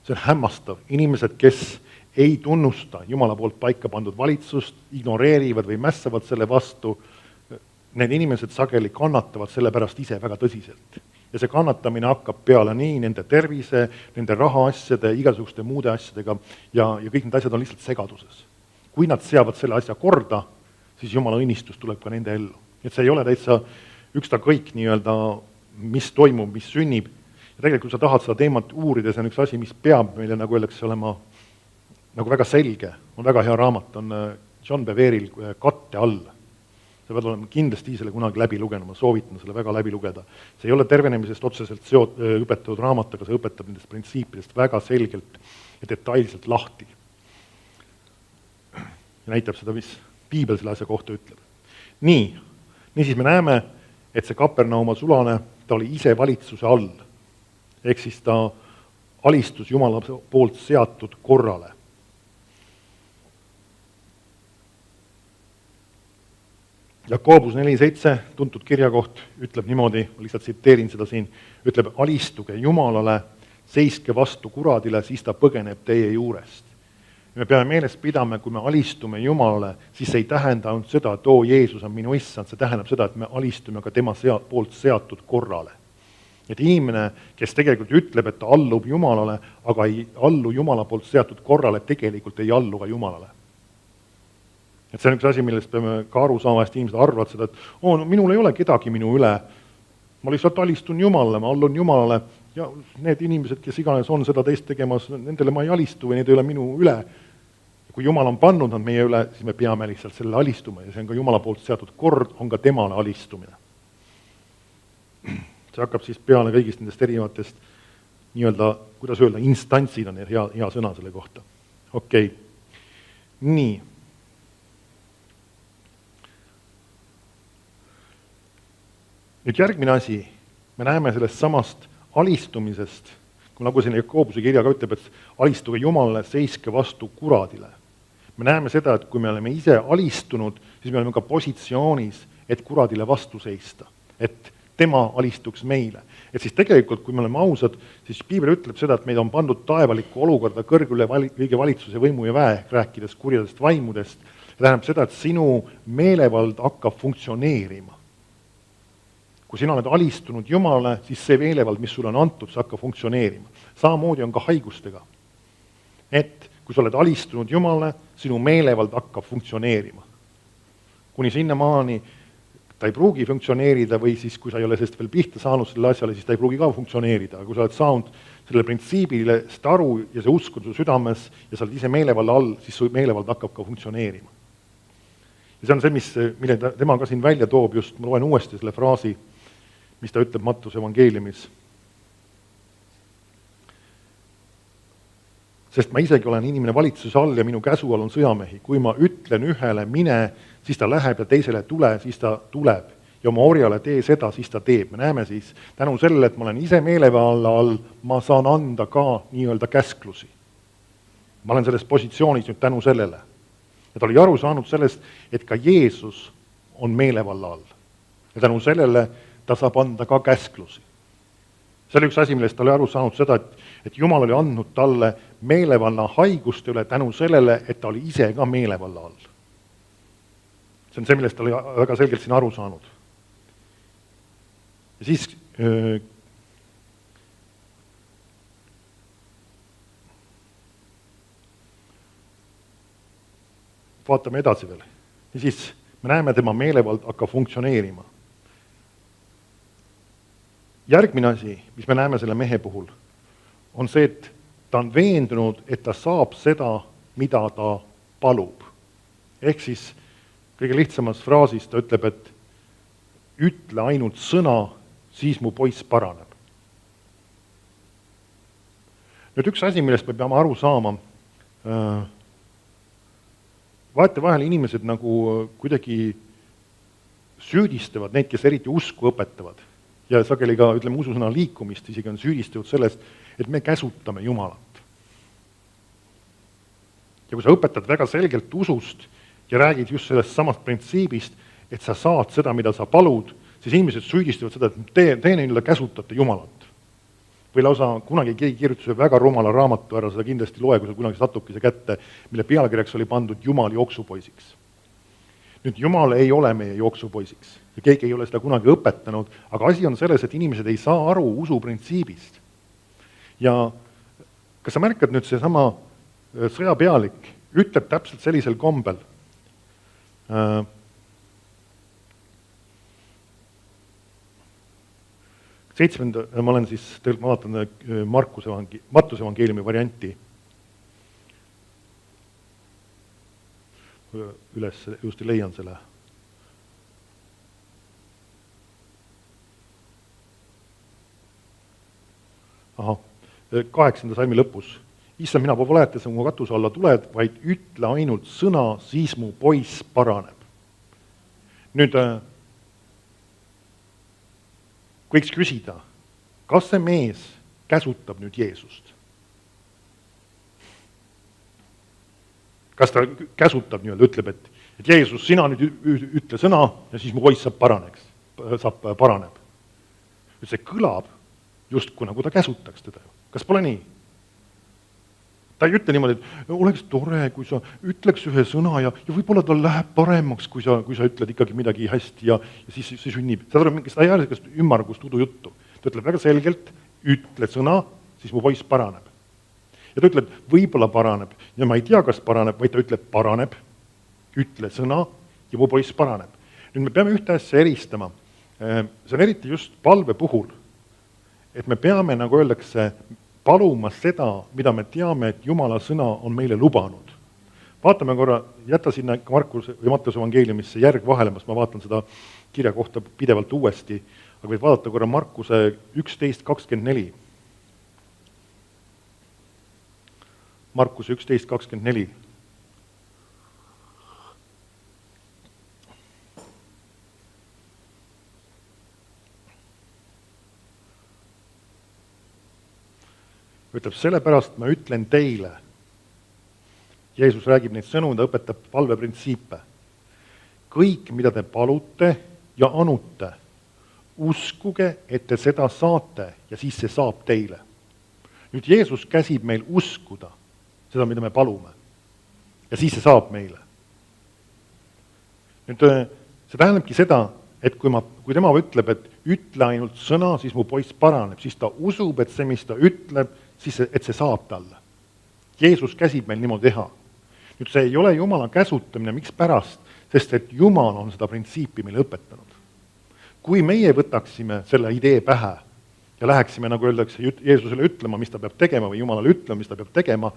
see on hämmastav. Inimesed, kes ei tunnusta Jumala poolt paika pandud valitsust, ignoreerivad või mässavad selle vastu, need inimesed sageli kannatavad selle pärast ise väga tõsiselt. Ja see kannatamine hakkab peale nii nende tervise, nende rahaasjade, igasuguste muude asjadega ja kõik need asjad on lihtsalt segaduses. Kui nad seavad selle asja korda, siis Jumala õnnistus tuleb ka nende ellu. Et see ei ole täitsa ükstakõik nii-öelda, mis toimub, mis sünnib. Ja tegelikult, kui sa tahad seda teemat uurida, see on üks asi, mis peab meile, nagu öeldakse, olema nagu väga selge. On väga hea raamat, on John Beveril Katte all. Sa pead olema kindlasti selle kunagi läbi lugenud, ma soovitan selle väga läbi lugeda. See ei ole tervenemisest otseselt õpetatud raamat, aga see õpetab nendest printsiipidest väga selgelt ja detailselt lahti. Ja näitab seda, mis Piibel selle asja kohta ütleb. Niisiis me näeme, et see Kapernauma sulane, ta oli ise valitsuse all. Ehk siis ta alistus Jumala poolt seatud korrale. Jakobus 4.7, tuntud kirjakoht, ütleb niimoodi, ma lihtsalt tsiteerin seda siin, ütleb, alistuge Jumalale, seiske vastu kuradile, siis ta põgeneb teie juurest. Me peame meeles pidama, kui me alistume Jumalale, siis see ei tähenda ainult seda, et Jeesus on minu issand, see tähendab seda, et me alistume ka tema poolt seatud korrale. Et inimene, kes tegelikult ütleb, et ta allub Jumalale, aga ei allu Jumala poolt seatud korrale, tegelikult ei allu ka Jumalale. Et see on üks asi, millest peame ka aru saama, et inimesed arvavad seda, et no, minul ei ole kedagi minu üle, ma lihtsalt alistun Jumalale, ma allun Jumalale ja need inimesed, kes iganes on seda teist tegemas, nendele ma ei alistu või need ei ole minu üle. Kui Jumal on pannud nad meie üle, siis me peame lihtsalt selle alistuma ja see on ka Jumala poolt seatud kord, on ka temale alistumine. See hakkab siis peale kõigist nendest erinevatest nii-öelda, kuidas öelda, instantsid on hea sõna selle kohta. Okei. Nii. Nüüd järgmine asi, me näeme sellest samast alistumisest, kui nagu siin Jakobuse kirja ka ütleb, et alistuge Jumalale, seiske vastu kuradile. Me näeme seda, et kui me oleme ise alistunud, siis me oleme ka positsioonis, et kuradile vastu seista, et tema alistuks meile. Et siis tegelikult, kui me oleme ausad, siis Piibel ütleb seda, et meid on pandud taevalikku olukorda kõrgüle kõige valitsuse võimu ja väe, rääkides kurjadest vaimudest. See tähendab seda, et sinu meelevald hakkab funktsioneerima. Kui sina oled alistunud Jumalale, siis see meelevald, mis sulle on antud, see hakkab funktsioneerima. Samamoodi on ka haigustega. Et kui sa oled alistunud Jumalale, sinu meelevald hakkab funktsioneerima. Kuni sinnamaani ta ei pruugi funktsioneerida või siis, kui sa ei ole sellest veel pihta saanud selle asjale, siis ta ei pruugi ka funktsioneerida. Aga kui sa oled saanud selle printsiibile aru ja see usk on su südames ja sa oled ise meelevalla all, siis su meelevald hakkab ka funktsioneerima. Ja see on see, mille tema ka siin välja toob just, ma loen uuesti selle fraasi, mis ta ütleb Mattuse evangeeliumis. Sest ma isegi olen inimene valitsuse all ja minu käsu all on sõjamehi. Kui ma ütlen ühele mine, siis ta läheb ja teisele tule, siis ta tuleb. Ja oma orjale tee seda, siis ta teeb. Me näeme siis tänu sellele, et ma olen ise meelevalla all, ma saan anda ka nii-öelda käsklusi. Ma olen selles positsioonis nüüd tänu sellele. Ja ta oli aru saanud sellest, et ka Jeesus on meelevalla all. Ja tänu sellele ta saab anda ka käsklusi. See oli üks asi, millest ta oli aru saanud seda, et Jumal oli andnud talle meelevalla haiguste üle tänu sellele, et ta oli ise ka meelevalla all. See on see, millest ta oli väga selgelt siin aru saanud. Ja siis vaatame edasi veel. Ja siis me näeme, tema meelevald hakkab funktsioneerima. Järgmine asi, mis me näeme selle mehe puhul, on see, et ta on veendunud, et ta saab seda, mida ta palub. Ehk siis kõige lihtsamas fraasis ta ütleb, et ütle ainult sõna, siis mu poiss paraneb. Nüüd üks asi, millest me peame aru saama, vahetevahel inimesed nagu kuidagi süüdistavad neid, kes eriti usku õpetavad. Ja sageli ka, ütleme, ususõna liikumist isegi on süüdistatud sellest, et me käsutame Jumalat. Ja kui sa õpetad väga selgelt usust ja räägid just sellest samast printsiibist, et sa saad seda, mida sa palud, siis inimesed süüdistavad seda, et te neile käsutate Jumalat. Või lausa kunagi keegi kirjutas väga rumala raamatu ära, seda kindlasti loe, kui sa kunagi satubki see kätte, mille pealkirjaks oli pandud Jumal jooksupoisiks. Nüüd Jumal ei ole meie jooksupoisiks ja keegi ei ole seda kunagi õpetanud, aga asi on selles, et inimesed ei saa aru usu printsiibist. Ja kas sa märkad nüüd see sama sõjapealik ütleb täpselt sellisel kombel, ma olen siis, ma vaatan Markuse evangeeliumi varianti üles, just leian selle. Aha, 8. salmi lõpus. Issand, mina pole valeta, sa mu katuse alla tuled, vaid ütle ainult sõna, siis mu poiss paraneb. Nüüd võiks küsida, kas see mees käsutab nüüd Jeesust? Kas ta käsutab nii-öelda, ütleb, et Jeesus, sina nüüd ütle sõna ja siis mu poiss saab paraneb. See kõlab justku nagu ta käsutaks teda. Kas pole nii? Ta ei ütle niimoodi, et oleks tore, kui sa ütleks ühe sõna ja võib-olla tal läheb paremaks, kui sa ütled ikkagi midagi hästi ja siis sünnib. Ta ei ole sellist ümmargust udujuttu. Ta ütleb väga selgelt, ütle sõna, siis mu poiss paraneb. Ja ta ütleb, võib-olla paraneb ja ma ei tea, kas paraneb, vaid ta ütleb paraneb, ütle sõna ja mu poiss paraneb. Nüüd me peame ühte asja eristama. See on eriti just palve puhul, et me peame, nagu öeldakse, paluma seda, mida me teame, et Jumala sõna on meile lubanud. Vaatame korra, jäta sinna Markuse või Mattuse evangeeliumisse järg vahele, ma vaatan seda kirja kohta pidevalt uuesti, aga võid vaadata korra Markuse 11.24. Markuse 11.24. Ütleb, sellepärast ma ütlen teile. Jeesus räägib neid sõnu, ta õpetab palveprintsiipe. Kõik, mida te palute ja anute, uskuge, et te seda saate ja siis see saab teile. Nüüd Jeesus käsib meil uskuda seda, mida me palume. Ja siis see saab meile. Nüüd see tähendabki seda, et kui tema ütleb, et ütle ainult sõna, siis mu poiss paraneb, siis ta usub, et see, mis ta ütleb, et see saab talle. Jeesus käsib meil niimoodi teha. Nüüd see ei ole Jumala käsutamine, miks pärast, sest et Jumal on seda printsiipi meile õpetanud. Kui meie võtaksime selle idee pähe ja läheksime, nagu öeldakse, Jeesusele ütlema, mis ta peab tegema või Jumalale ütlema, mis ta peab tegema,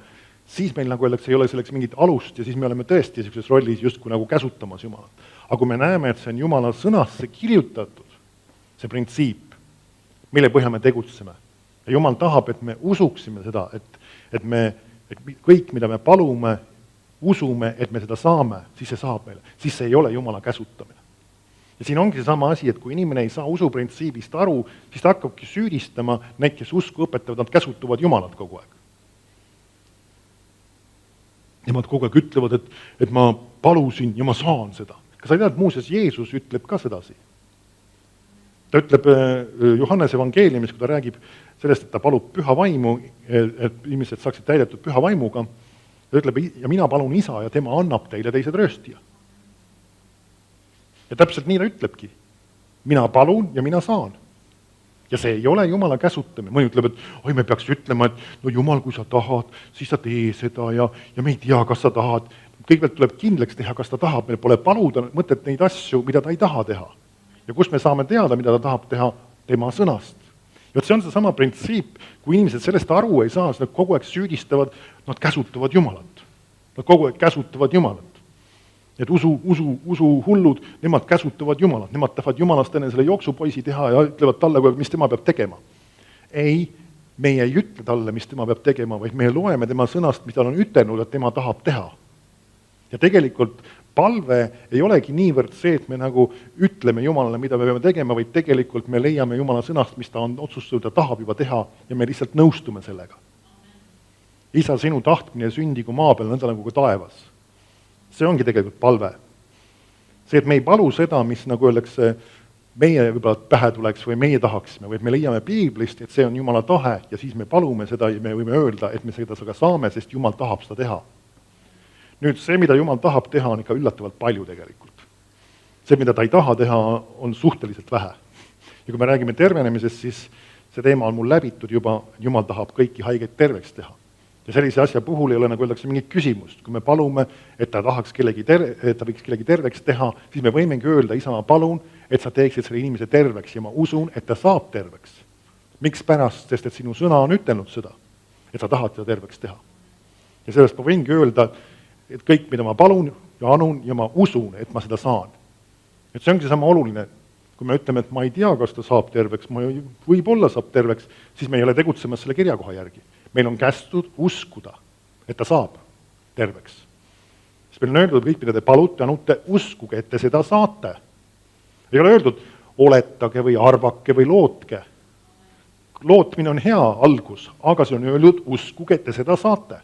siis meil, nagu öeldakse, ei ole selleks mingit alust ja siis me oleme tõesti sellises rollis justkui nagu käsutamas Jumalat. Aga kui me näeme, et see on Jumala sõnasse kirjutatud, see printsiip, mille põhjal me tegutseme, ja Jumal tahab, et me usuksime seda, et kõik, mida me palume, usume, et me seda saame, siis see saab meile. Siis see ei ole Jumala käsutamine. Ja siin ongi see sama asi, et kui inimene ei saa usuprintsiibist aru, siis ta hakkabki süüdistama neid, kes usku õpetavad, nad käsutuvad Jumalat kogu aeg. Nemad kogu aeg ütlevad, et ma palusin ja ma saan seda. kas sa ei tea, et muuseas Jeesus ütleb ka sedasi? Ta ütleb Johannese evangeeliumis, kui ta räägib sellest, et ta palub püha vaimu, et inimesed saaksid täidetud püha vaimuga, ta ütleb, ja mina palun isa ja tema annab teile teise trööstija. Ja täpselt nii ta ütlebki. Mina palun ja mina saan. Ja see ei ole Jumala käsutamine. Mõni ütleb, et oi, me peaks ütlema, et no Jumal, kui sa tahad, siis sa tee seda ja me ei tea, kas sa tahad. Kõigepealt tuleb kindlaks teha, kas ta tahab. Meil pole paluda mõtet neid asju, mida ta ei taha teha. Ja kus me saame teada, mida ta tahab teha tema sõnast. Ja see on see sama printsiip, kui inimesed sellest aru ei saa, siis nad kogu aeg süüdistavad, nad käsutavad Jumalat. Nad kogu aeg käsutavad Jumalat. Et usu hullud, nemad käsutavad Jumalat, nemad tahavad Jumalast enne selle jooksupoisi teha ja ütlevad talle, mis tema peab tegema. Ei, meie ei ütle talle, mis tema peab tegema, vaid me loeme tema sõnast, mis ta on ütelnud, et tema tahab teha. Ja tegelikult palve ei olegi niivõrd see, et me nagu ütleme Jumalale, mida me peame tegema, vaid tegelikult me leiame Jumala sõnast, mis ta on otsustanud ja tahab juba teha ja me lihtsalt nõustume sellega. Isa, sinu tahtmine sündigu maa peal, nõnda nagu ka taevas. See ongi tegelikult palve. See, et me ei palu seda, mis nagu öeldakse, meie võib-olla pähe tuleks või meie tahaksime, vaid me leiame piiblist, et see on Jumala tahe ja siis me palume seda ja me võime öelda, et me seda saame, sest Jumal tahab seda teha. Nüüd see, mida Jumal tahab teha, on ikka üllatavalt palju tegelikult. See, mida ta ei taha teha, on suhteliselt vähe. Ja kui me räägime tervenemisest, siis see teema on mul läbitud juba, Jumal tahab kõiki haigeid terveks teha. Ja sellise asja puhul ei ole nagu öeldakse mingit küsimust. Kui me palume, et ta tahaks et ta võiks kellegi terveks teha, siis me võimegi öelda, isa, ma palun, et sa teeksid selle inimese terveks ja ma usun, et ta saab terveks. Miks pärast? Sest et sinu sõna on ütelnud seda, et sa tahad seda terveks teha. Ja sellest ma võingi öelda, et kõik, mida ma palun ja anun ja ma usun, et ma seda saan. Et see ongi sama oluline. Kui me ütleme, et ma ei tea, kas ta saab terveks, võib-olla saab terveks, siis me ei ole tegutsemas selle kirjakoha järgi. Meil on kästud uskuda, et ta saab terveks. Siis meil on öeldud, kõik, mida te palute, anute, uskuge, et te seda saate. Ei ole öeldud, oletage või arvake või lootke. Lootmine on hea algus, aga see on öeldud, uskuge, et te seda saate.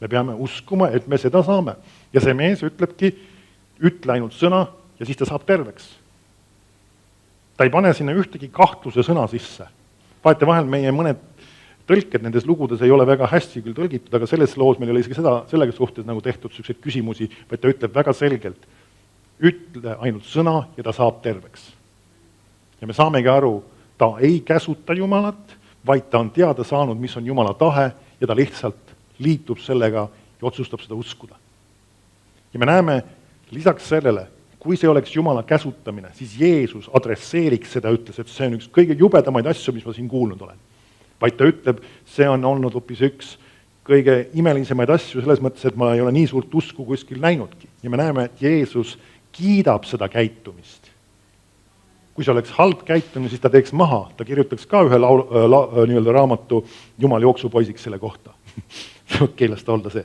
Me peame uskuma, et me seda saame. Ja see mees ütlebki, ütle ainult sõna ja siis ta saab terveks. Ta ei pane sinna ühtegi kahtluse sõna sisse. Vaete vahel meie mõned tõlked nendes lugudes ei ole väga hästi küll tõlgitud, aga selles loos meil ei ole isegi sellega suhtes nagu tehtud selliseid küsimusi, vaid ta ütleb väga selgelt, ütle ainult sõna ja ta saab terveks. Ja me saamegi aru, ta ei käsuta Jumalat, vaid ta on teada saanud, mis on Jumala tahe ja ta lihtsalt liitub sellega ja otsustab seda uskuda. Ja me näeme lisaks sellele, kui see oleks Jumala käsutamine, siis Jeesus adresseeriks seda, ütles, et see on üks kõige jubedamaid asju, mis ma siin kuulnud olen. Vaid ta ütleb, see on olnud hoopis üks kõige imelisemaid asju selles mõttes, et ma ei ole nii suurt usku kuskil näinudki. Ja me näeme, et Jeesus kiidab seda käitumist. Kui see oleks halb käitumine, siis ta teeks maha. Ta kirjutaks ka ühe nii-öelda raamatu Jumal jooksupoisiks selle kohta. Keelest olda see.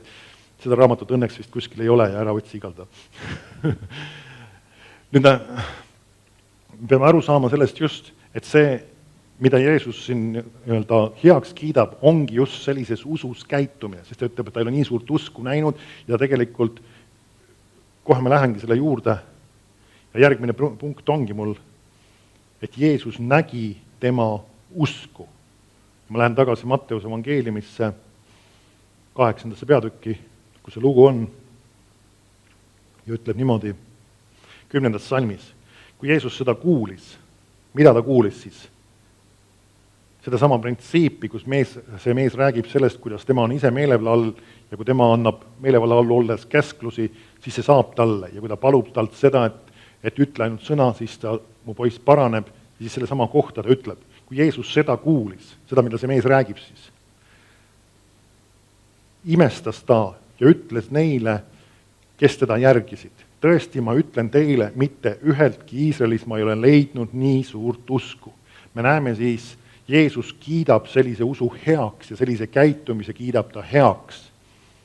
Seda raamatut õnneks vist kuskil ei ole ja ära otsi igalda. Nüüd me peame aru saama sellest just, et see, mida Jeesus siin heaks kiidab, ongi just sellises usus käitumine, sest ta ütleb, et ta ei ole nii suurt usku näinud ja tegelikult kohe me lähengi selle juurde ja järgmine punkt ongi mul, et Jeesus nägi tema usku. Ma lähen tagasi Matteuse evangeeliumisse 8. peatükki, kus see lugu on ja ütleb niimoodi 10. salmis. Kui Jeesus seda kuulis, mida ta kuulis siis? Seda sama printsiipi, kus see mees räägib sellest, kuidas tema on ise meelevalla all ja kui tema annab meelevalla all olles käsklusi, siis see saab talle ja kui ta palub talt seda, et ütle ainult sõna, siis mu poiss paraneb, siis selle sama kohta ta ütleb. Kui Jeesus seda kuulis, seda, mida see mees räägib siis, imestas ta ja ütles neile, kes teda järgisid. Tõesti, ma ütlen teile, mitte üheltki Iisraelis ma ei ole leidnud nii suurt usku. Me näeme siis, Jeesus kiidab sellise usu heaks ja sellise käitumise kiidab ta heaks.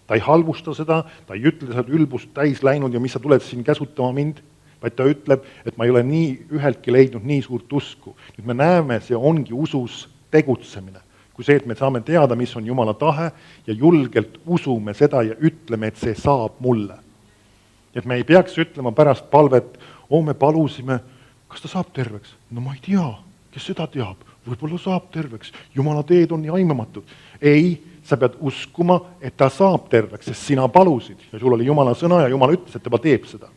Ta ei halvusta seda, ta ei ütle, sa oled ülbust täis läinud ja mis sa tuled siin käsutama mind, vaid ta ütleb, et ma ei ole üheltki leidnud nii suurt usku. Nüüd me näeme, see ongi usus tegutsemine. Kui see, et me saame teada, mis on Jumala tahe ja julgelt usume seda ja ütleme, et see saab mulle. Et me ei peaks ütlema pärast palvet, me palusime, kas ta saab terveks? No ma ei tea, kes seda teab, võib-olla saab terveks, Jumala teed on nii aimamatud. Ei, sa pead uskuma, et ta saab terveks, sest sina palusid ja sul oli Jumala sõna ja Jumal ütles, et ta teeb seda.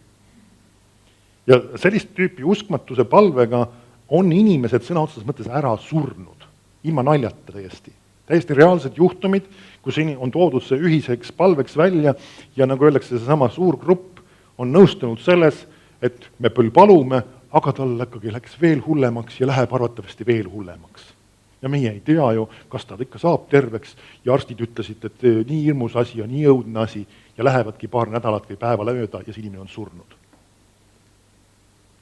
Ja sellist tüüpi uskmatuse palvega on inimesed sõna otseses mõttes ära surnud, ilma naljata täiesti. Täiesti reaalsed juhtumid, kus on toodud see ühiseks palveks välja ja nagu öeldakse, see sama suur grupp on nõustunud selles, et me küll palume, aga tal ikkagi läks veel hullemaks ja läheb arvatavasti veel hullemaks. Ja meie ei tea ju, kas ta ikka saab terveks ja arstid ütlesid, et nii hirmus asi ja nii õudne asi ja lähevadki paar nädalat või päeva lööda ja see inimene on surnud.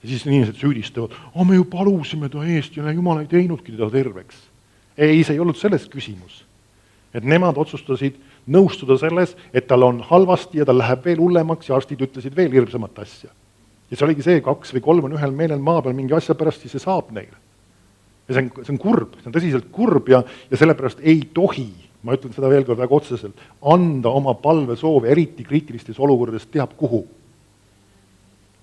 Ja siis inimesed süüdistavad, me ju palusime ta eest ja Jumal ei teinudki teda terveks. Ei, see ei olnud selles küsimus. Et nemad otsustasid nõustuda selles, et tal on halvasti ja tal läheb veel hullemaks ja arstid ütlesid veel hirmsamat asja. Ja see oligi see, 2 või 3 on ühel meelel maa peal mingi asja pärast, siis see saab neile. Ja see on kurb, see on tõsiselt kurb ja sellepärast ei tohi, ma ütlen seda veel kord väga otseselt, anda oma palvesoove, eriti kriitilistes olukordades teab kuhu.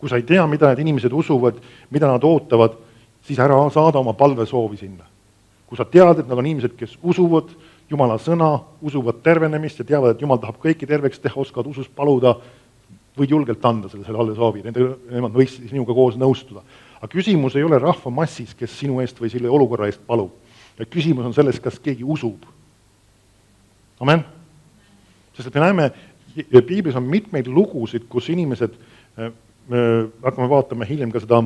Kui sa ei tea, mida need inimesed usuvad, mida nad ootavad, siis ära saada oma palvesoovi sinna. Kui sa tead, et nad on inimesed, kes usuvad Jumala sõna, usuvad tervenemist ja teavad, et Jumal tahab kõiki terveks teha, oskavad usust paluda, võid julgelt anda selle allesoovi, nemad võis sinuga koos nõustuda. Aga küsimus ei ole rahva massis, kes sinu eest või selle olukorra eest palub. Ja küsimus on selles, kas keegi usub. Amen? Sest et me näeme, Piiblis on mitmeid lugusid, kus inimesed, hakkame vaatama hiljem ka seda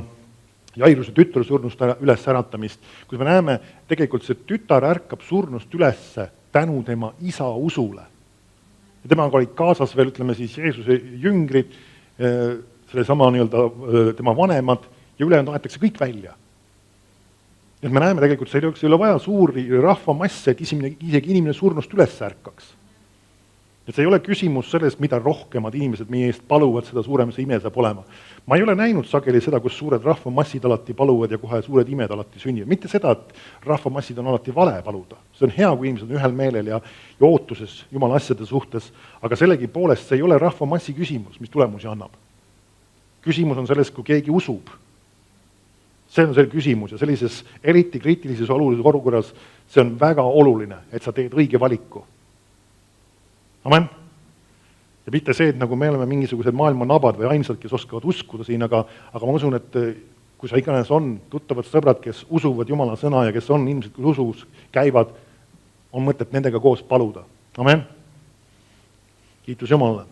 Jairuse tütre surnust üles äratamist, kus me näeme, tegelikult see tütar ärkab surnust üles tänu tema isa usule. Ja temaga olid kaasas veel, ütleme siis, Jeesuse jüngrid, selle sama tema vanemad ja ülejäänud aetakse kõik välja. Et me näeme tegelikult, see ei ole vaja suuri rahvamasse, et isegi inimene surnust üles ärkaks. Et see ei ole küsimus sellest, mida rohkemad inimesed meie eest paluvad, seda suurem see ime saab olema. Ma ei ole näinud sageli seda, kus suured rahvamassid alati paluvad ja kohe suured imed alati sünnivad. Mitte seda, et rahvamassid on alati vale paluda. See on hea, kui inimesed on ühel meelel ja ootuses Jumala asjade suhtes, aga sellegi poolest see ei ole rahvamassi küsimus, mis tulemusi annab. Küsimus on selles, kui keegi usub. See on see küsimus ja sellises eriti kriitilises olukorras see on väga oluline, et sa teed õige valiku. Amen. Ja mitte see, et nagu me oleme mingisugused maailma nabad või ainsad, kes oskavad uskuda siin, aga ma usun, et kui sa iganes on tuttavad sõbrad, kes usuvad Jumala sõna ja kes on inimesed, kes usus käivad, on mõtet nendega koos paluda. Amen. Kiitus Jumalale.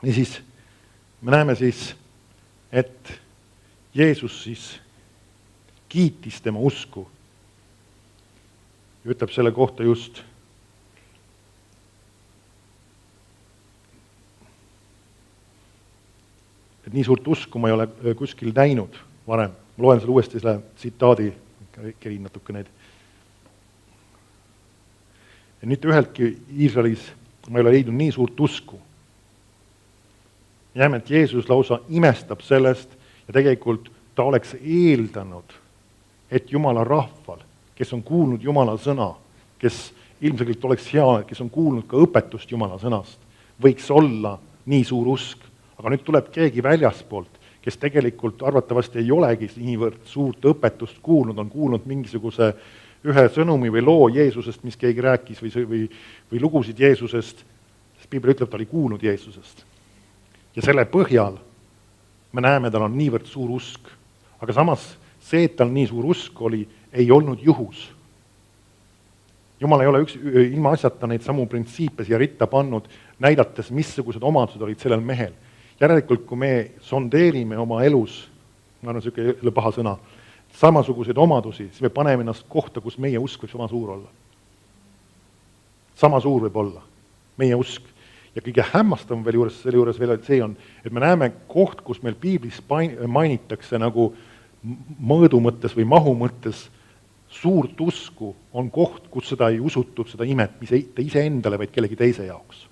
Ja siis me näeme siis, et Jeesus siis kiitis tema usku. Ja ütleb selle kohta just et nii suurt usku ma ei ole kuskil näinud varem. Ma loen selle uuesti selle tsitaadi, kerin natuke neid. Ja nüüd üheltki Iisraelis ma ei ole leidnud nii suurt usku. Jääme, et Jeesus lausa imestab sellest ja tegelikult ta oleks eeldanud, et Jumala rahval, kes on kuulnud Jumala sõna, kes ilmselgelt oleks hea, kes on kuulnud ka õpetust Jumala sõnast, võiks olla nii suur usk. Aga nüüd tuleb keegi väljaspoolt, kes tegelikult arvatavasti ei olegi niivõrd suurt õpetust kuulnud, on kuulnud mingisuguse ühe sõnumi või loo Jeesusest, mis keegi rääkis või lugusid Jeesusest, sest Piibel ütleb, ta oli kuulnud Jeesusest. Ja selle põhjal me näeme, tal on niivõrd suur usk. Aga samas see, et tal nii suur usk oli, ei olnud juhus. Jumal ei ole ilma asjata neid samu printsiipe siia ritta pannud, näidates, missugused omadused olid sellel mehel. Järelikult, kui me sondeerime oma elus, ma arvan, see ei ole paha sõna, samasuguseid omadusi, siis me paneme ennast kohta, kus meie usk võib sama suur olla. Sama suur võib olla, meie usk. Ja kõige hämmastavam veel selle juures veel see on, et me näeme koht, kus meil Piiblis mainitakse nagu mõõdu mõttes või mahu mõttes suurt usku, on koht, kus seda ei usutud, seda imet, mis ei ise endale, vaid kellegi teise jaoks.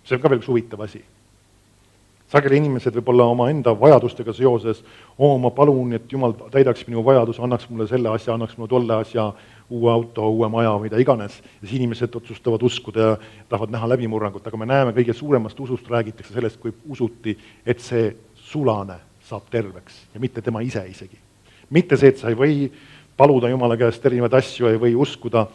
See on ka veel üks huvitav asi. sageli inimesed võib-olla oma enda vajadustega seoses, ma palun, et Jumal täidaks minu vajadus, annaks mulle selle asja, annaks mulle tolle asja, uue auto, uue maja, mida iganes. Ja siis inimesed otsustavad uskuda ja tahavad näha läbimurrangut, aga me näeme, kõige suuremast usust räägitakse sellest, kui usuti, et see sulane saab terveks ja mitte tema ise isegi. Mitte see, et sa ei või paluda Jumala käest erinevaid asju, ei või uskuda,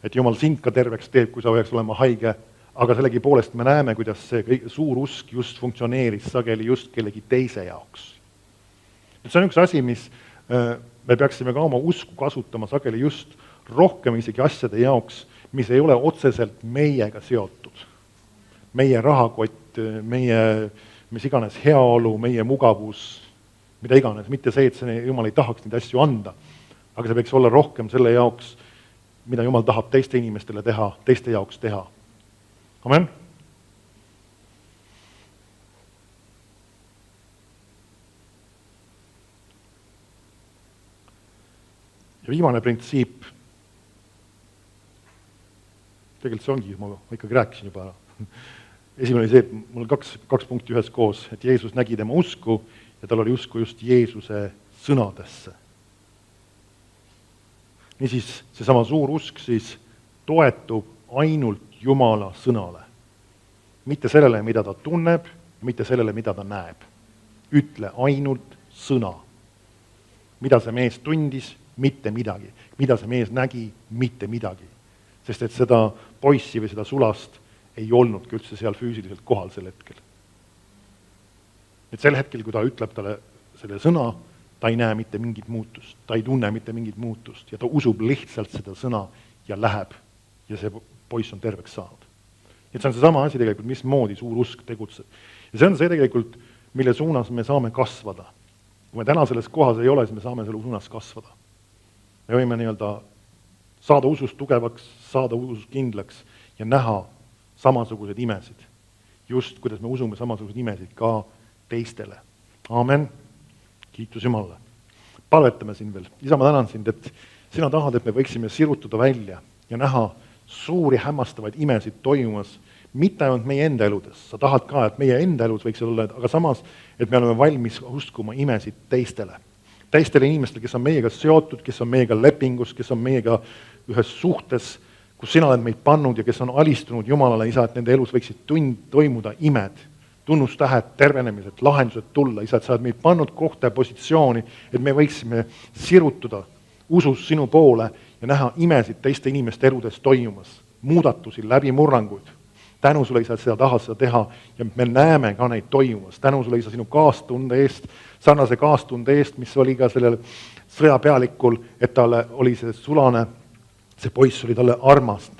et Jumal sind ka terveks teeb, kui sa peaks olema haige, aga sellegipoolest me näeme, kuidas see suur usk just funktsioneeris sageli just kellegi teise jaoks. See on üks asi, mis me peaksime ka oma usku kasutama sageli just rohkem isegi asjade jaoks, mis ei ole otseselt meiega seotud. Meie rahakott, meie mis iganes heaolu, meie mugavus, mida iganes, mitte see, et see Jumal ei tahaks neid asju anda, aga see võiks olla rohkem selle jaoks, mida Jumal tahab teiste inimestele teha, teiste jaoks teha. Amen? Ja viimane printsiip, tegelikult see ongi, ma ikkagi rääkisin juba ära. Esimene oli see, et mul on kaks punkti ühes koos, et Jeesus nägi tema usku ja tal oli usku just Jeesuse sõnadesse. Niisiis, seesama suur usk siis toetub ainult Jumala sõnale. Mitte sellele, mida ta tunneb, mitte sellele, mida ta näeb. Ütle ainult sõna. Mida see mees tundis? Mitte midagi. Mida see mees nägi? Mitte midagi. Sest et seda poissi või seda sulast ei olnudki üldse seal füüsiliselt kohal sel hetkel. Et sel hetkel, kui ta ütleb talle selle sõna, ta ei näe mitte mingit muutust, ta ei tunne mitte mingit muutust ja ta usub lihtsalt seda sõna ja läheb ja see poiss on terveks saanud. Et see on seesama asi tegelikult, mismoodi suur usk tegutseb. Ja see on see tegelikult, mille suunas me saame kasvada. Kui me täna selles kohas ei ole, siis me saame selle suunas kasvada. Me võime saada usust tugevaks, saada usust kindlaks ja näha samasugused imesid. Just kuidas me usume samasugused imesid ka teistele. Aamen. Kiitus Jumalale. Palvetame siin veel. Isa, ma tänan sind, et sina tahad, et me võiksime sirutuda välja ja näha suuri hämmastavaid imesid toimumas, mitte ainult meie enda eludes. Sa tahad ka, et meie enda elus võiks olla, aga samas, et me oleme valmis uskuma imesid teistele. Teistele inimestele, kes on meiega seotud, kes on meiega lepingus, kes on meiega ühes suhtes, kus sina oled meid pannud ja kes on alistunud Jumalale, isa, et nende elus võiksid toimuda imed, tunnustähed, tervenemised, lahendused tulla, isa, et sa oled meid pannud kohta ja positsiooni, et me võiksime sirutuda usus sinu poole ja näha imesid teiste inimeste eludes toimumas, muudatusi, läbimurranguid. Tänu sulle, isa, et seda tahad seda teha ja me näeme ka neid toimumas. Tänu sulle, isa, sinu kaastunde eest, sarnase kaastunde eest, mis oli ka sellel sõjapealikul, et talle oli see sulane, see poiss oli talle armas,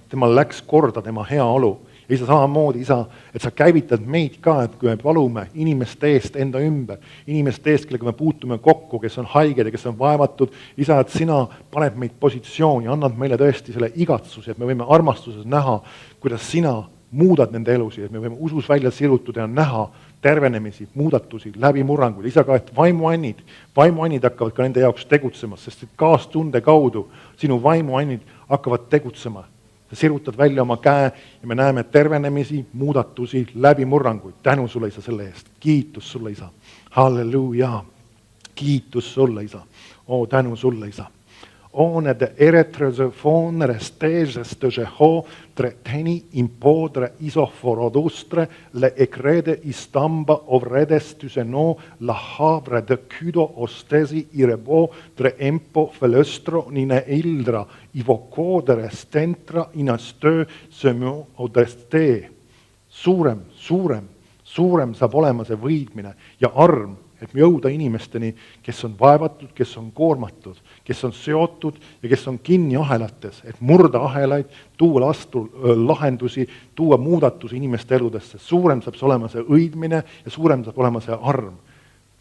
temal läks korda tema heaolu. Ja isa samamoodi, isa, et sa käivitad meid ka, et kui me palume inimeste eest enda ümber, inimeste eest, kellega me puutume kokku, kes on haiged ja kes on vaevatud, isa, et sina paned meid positsiooni, annad meile tõesti selle igatsuse, et me võime armastuses näha, kuidas sina muudad nende elusi, et me võime usus välja sirutuda ja näha tervenemisi, muudatusi, läbimurranguid. Isa ka, et vaimuannid hakkavad ka nende jaoks tegutsema, sest et kaastunde kaudu sinu vaimuannid hakkavad tegutsema. Sa sirutad välja oma käe ja me näeme tervenemisi, muudatusi, läbimurranguid. Tänu sulle, isa, selle eest. Kiitus sulle, isa. Halleluja. Kiitus sulle, isa. Tänu sulle, isa. On de eretreze fonere steges de jeho treteni impodre isoforodustre le ekrede istamba ovredestuse no la havre de kydo ostesi irebo tre empo felöstro nine ildra ivocodere stentra inastö semö odeste. Suurem saab olema see võidmine ja arm, et me jõuda inimesteni, kes on vaevatud, kes on koormatud, kes on seotud ja kes on kinni ahelates, et murda ahelaid, tuua lahendusi, tuua muudatusi inimeste eludesse. Suurem saab olema see õidmine ja suurem saab olema see arm.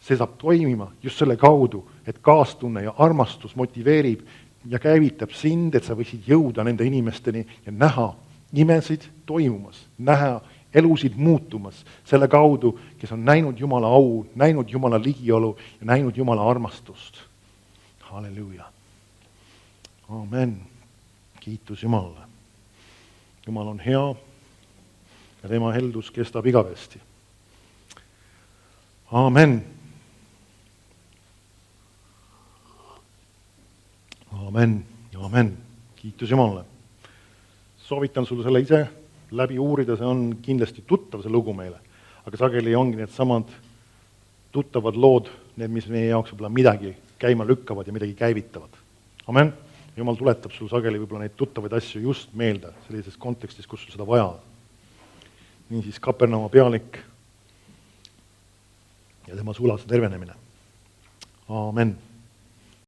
See saab toimima just selle kaudu, et kaastunne ja armastus motiveerib ja käivitab sind, et sa võisid jõuda nende inimesteni ja näha imesid toimumas, näha elusid muutumas selle kaudu, kes on näinud Jumala au, näinud Jumala ligiolu ja näinud Jumala armastust. Halleluja. Amen. Kiitus Jumalale. Jumal on hea ja tema heldus kestab igavesti. Aamen. Aamen, aamen. Kiitus Jumalale. Soovitan sul selle ise läbi uurida, see on kindlasti tuttav, see lugu meile. Aga sageli ongi need samad tuttavad lood, need, mis meie jaoks võib-olla midagi käima lükkavad ja midagi käivitavad. Amen. Jumal tuletab sul sageli võib-olla neid tuttavaid asju just meelde, sellises kontekstis, kus sul seda vaja on. Niisiis Kapernauma pealik ja tema sulase tervenemine. Aamen.